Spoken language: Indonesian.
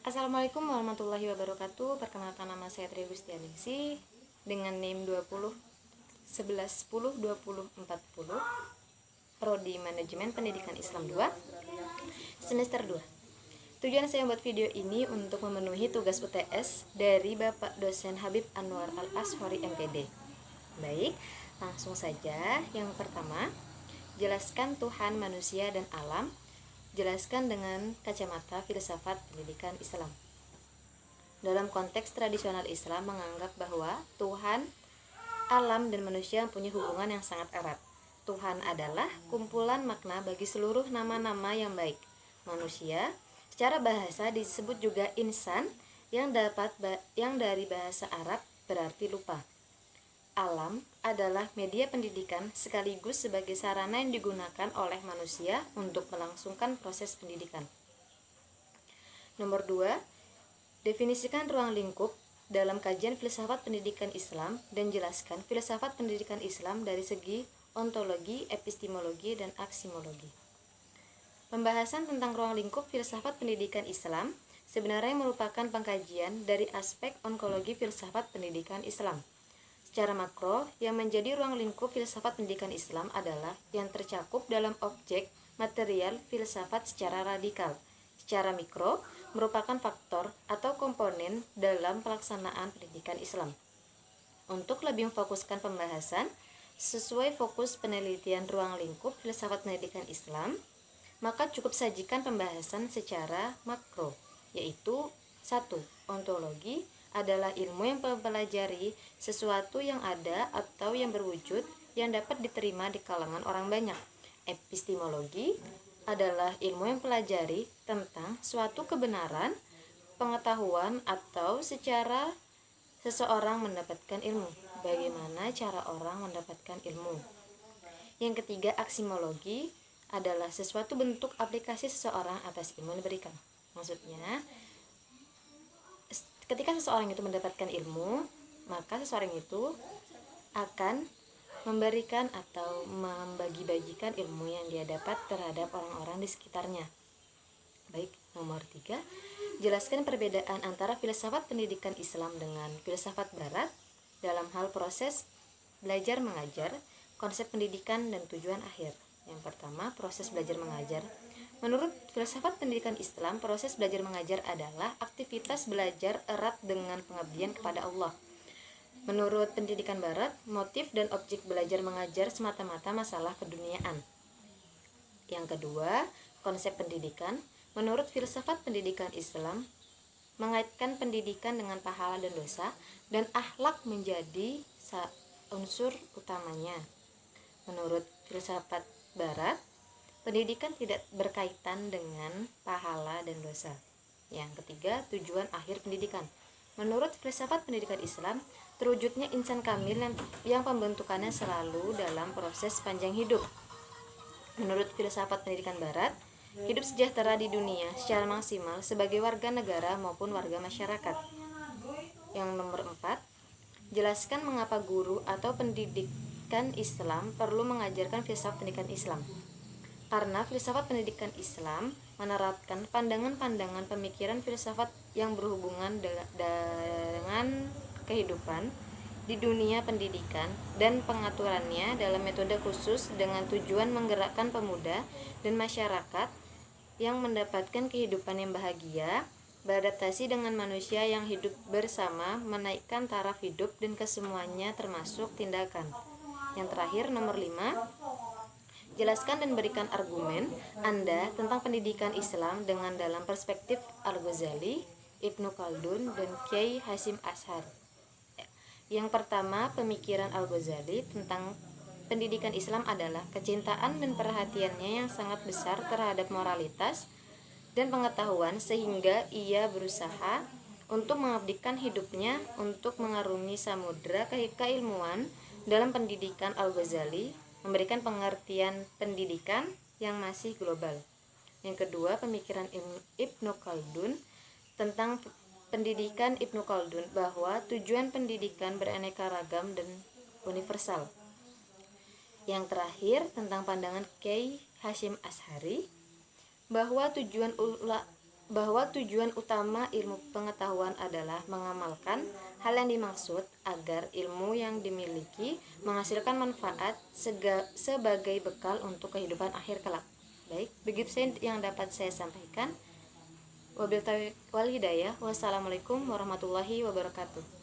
Assalamualaikum warahmatullahi wabarakatuh. Perkenalkan, nama saya Tri Gustianingsih dengan NIM 20 11 10 20 40, Prodi Manajemen Pendidikan Islam 2, semester 2. Tujuan saya membuat video ini untuk memenuhi tugas UTS dari Bapak Dosen Habib Anwar Al-Ashari MPD. Baik, langsung saja. Yang pertama, jelaskan Tuhan, manusia, dan alam. Jelaskan dengan kacamata filsafat pendidikan Islam. Dalam konteks tradisional Islam menganggap bahwa Tuhan, alam, dan manusia punya hubungan yang sangat erat. Tuhan adalah kumpulan makna bagi seluruh nama-nama yang baik. Manusia secara bahasa disebut juga insan, yang dari bahasa Arab berarti lupa. Alam adalah media pendidikan sekaligus sebagai sarana yang digunakan oleh manusia untuk melangsungkan proses pendidikan. Nomor 2, definisikan ruang lingkup dalam kajian filsafat pendidikan Islam dan jelaskan filsafat pendidikan Islam dari segi ontologi, epistemologi, dan aksimologi. Pembahasan tentang ruang lingkup filsafat pendidikan Islam sebenarnya merupakan pengkajian dari aspek onkologi filsafat pendidikan Islam. Secara makro, yang menjadi ruang lingkup filsafat pendidikan Islam adalah yang tercakup dalam objek material filsafat secara radikal. Secara mikro, merupakan faktor atau komponen dalam pelaksanaan pendidikan Islam. Untuk lebih memfokuskan pembahasan sesuai fokus penelitian ruang lingkup filsafat pendidikan Islam, maka cukup sajikan pembahasan secara makro, yaitu 1. Ontologi adalah ilmu yang mempelajari sesuatu yang ada atau yang berwujud yang dapat diterima di kalangan orang banyak. Epistemologi adalah ilmu yang mempelajari tentang suatu kebenaran, pengetahuan, atau secara seseorang mendapatkan ilmu. Bagaimana cara orang mendapatkan ilmu? Yang ketiga, aksimologi adalah sesuatu bentuk aplikasi seseorang atas ilmu yang diberikan. Maksudnya, ketika seseorang itu mendapatkan ilmu, maka seseorang itu akan memberikan atau membagi-bagikan ilmu yang dia dapat terhadap orang-orang di sekitarnya. Baik, nomor 3, jelaskan perbedaan antara filsafat pendidikan Islam dengan filsafat Barat dalam hal proses belajar mengajar, konsep pendidikan, dan tujuan akhir. Yang pertama, proses belajar mengajar. Menurut filsafat pendidikan Islam, proses belajar mengajar adalah aktivitas belajar erat dengan pengabdian kepada Allah. Menurut pendidikan Barat, motif dan objek belajar mengajar semata-mata masalah keduniaan. Yang kedua, konsep pendidikan. Menurut filsafat pendidikan Islam, mengaitkan pendidikan dengan pahala dan dosa, dan akhlak menjadi unsur utamanya. Menurut filsafat Barat, pendidikan tidak berkaitan dengan pahala dan dosa. Yang ketiga, tujuan akhir pendidikan. Menurut filsafat pendidikan Islam, terwujudnya insan kamil yang pembentukannya selalu dalam proses panjang hidup. Menurut filsafat pendidikan Barat, hidup sejahtera di dunia secara maksimal sebagai warga negara maupun warga masyarakat. Yang nomor 4, jelaskan mengapa guru atau pendidikan Islam perlu mengajarkan filsafat pendidikan Islam. Karena filsafat pendidikan Islam menerapkan pandangan-pandangan pemikiran filsafat yang berhubungan dengan kehidupan di dunia pendidikan dan pengaturannya dalam metode khusus dengan tujuan menggerakkan pemuda dan masyarakat yang mendapatkan kehidupan yang bahagia, beradaptasi dengan manusia yang hidup bersama, menaikkan taraf hidup, dan kesemuanya termasuk tindakan. Yang terakhir, nomor 5, jelaskan dan berikan argumen Anda tentang pendidikan Islam dengan dalam perspektif Al-Ghazali, Ibnu Khaldun, dan Kiai Hasyim Ash'ari. Yang pertama, pemikiran Al-Ghazali tentang pendidikan Islam adalah kecintaan dan perhatiannya yang sangat besar terhadap moralitas dan pengetahuan sehingga ia berusaha untuk mengabdikan hidupnya untuk mengarungi samudera keilmuan. Dalam pendidikan Al-Ghazali memberikan pengertian pendidikan yang masih global. Yang kedua, pemikiran Ibnu Khaldun tentang pendidikan Ibnu Khaldun bahwa tujuan pendidikan beraneka ragam dan universal. Yang terakhir, tentang pandangan Kiai Hasyim Ash'ari bahwa tujuan bahwa tujuan utama ilmu pengetahuan adalah mengamalkan hal yang dimaksud agar ilmu yang dimiliki menghasilkan manfaat sebagai bekal untuk kehidupan akhir kelak. Baik, begitu saja yang dapat saya sampaikan. Wabillahi taufiq wal hidayah. Wassalamualaikum warahmatullahi wabarakatuh.